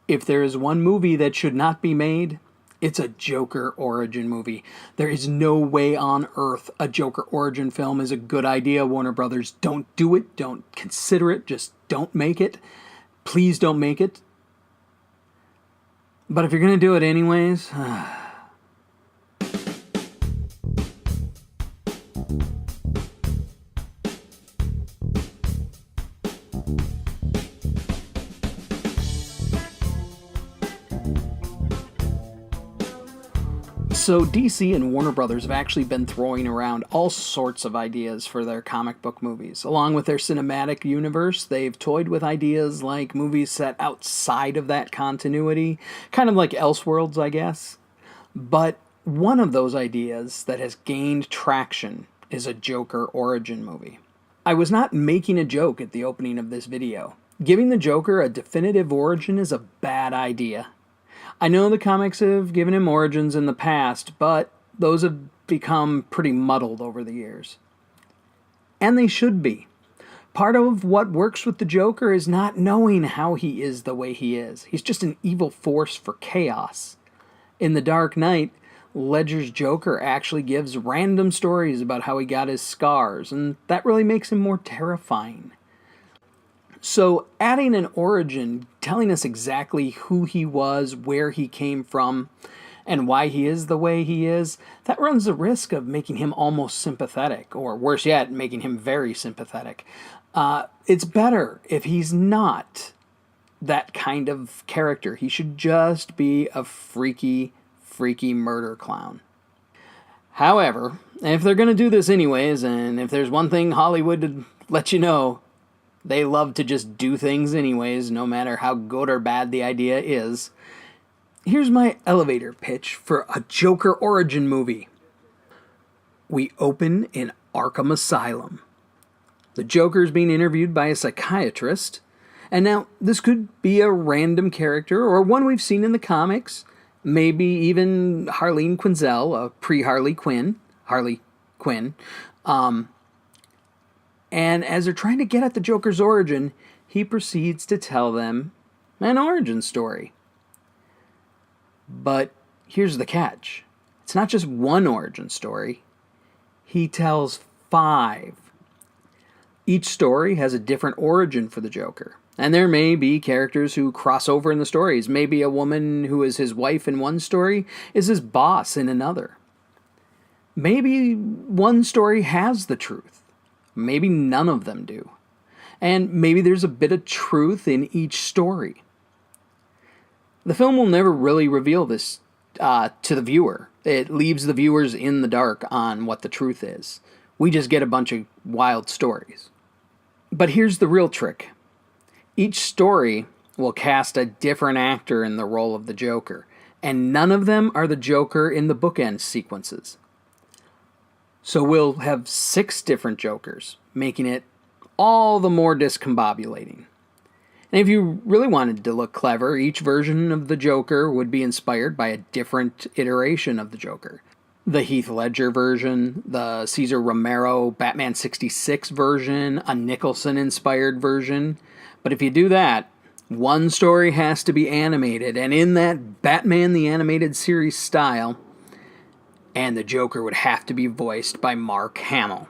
If there is one movie that should not be made, it's a Joker origin movie. There is no way on earth a Joker origin film is a good idea, Warner Brothers. Don't do it. Don't consider it. Just don't make it. Please don't make it. But if you're going to do it anyways... So DC and Warner Brothers have actually been throwing around all sorts of ideas for their comic book movies. Along with their cinematic universe, they've toyed with ideas like movies set outside of that continuity, kind of like Elseworlds, I guess. But one of those ideas that has gained traction is a Joker origin movie. I was not making a joke at the opening of this video. Giving the Joker a definitive origin is a bad idea. I know the comics have given him origins in the past, but those have become pretty muddled over the years. And they should be. Part of what works with the Joker is not knowing how he is the way he is. He's just an evil force for chaos. In The Dark Knight, Ledger's Joker actually gives random stories about how he got his scars, and that really makes him more terrifying. So adding an origin, telling us exactly who he was, where he came from, and why he is the way he is, that runs the risk of making him almost sympathetic, or worse yet, making him very sympathetic. It's better if he's not that kind of character. He should just be a freaky murder clown. However, if they're going to do this anyways, and if there's one thing Hollywood would let you know, they love to just do things anyways, no matter how good or bad the idea is. Here's my elevator pitch for a Joker origin movie. We open in Arkham Asylum. The Joker's being interviewed by a psychiatrist, and now this could be a random character or one we've seen in the comics, maybe even Harleen Quinzel, a pre-Harley Quinn, Harley Quinn. And as they're trying to get at the Joker's origin, he proceeds to tell them an origin story. But here's the catch. It's not just one origin story. He tells 5. Each story has a different origin for the Joker. And there may be characters who cross over in the stories. Maybe a woman who is his wife in one story is his boss in another. Maybe one story has the truth. Maybe none of them do. And maybe there's a bit of truth in each story. The film will never really reveal this to the viewer. It leaves the viewers in the dark on what the truth is. We just get a bunch of wild stories. But here's the real trick. Each story will cast a different actor in the role of the Joker, and none of them are the Joker in the bookend sequences. So we'll have 6 different Jokers, making it all the more discombobulating. And if you really wanted to look clever, each version of the Joker would be inspired by a different iteration of the Joker. The Heath Ledger version, the Cesar Romero Batman 66 version, a Nicholson-inspired version. But if you do that, one story has to be animated, and in that Batman the Animated Series style, and the Joker would have to be voiced by Mark Hamill.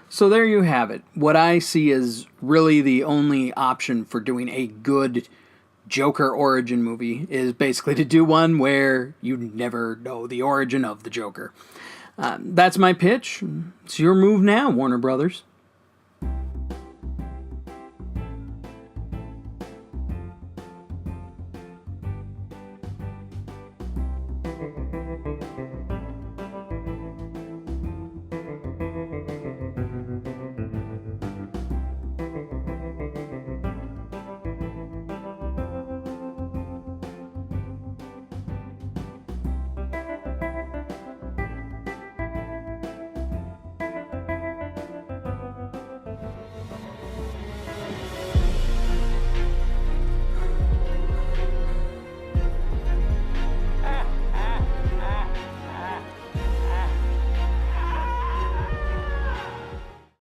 So there you have it. What I see is really the only option for doing a good Joker origin movie is basically to do one where you never know the origin of the Joker. That's my pitch. It's your move now, Warner Brothers.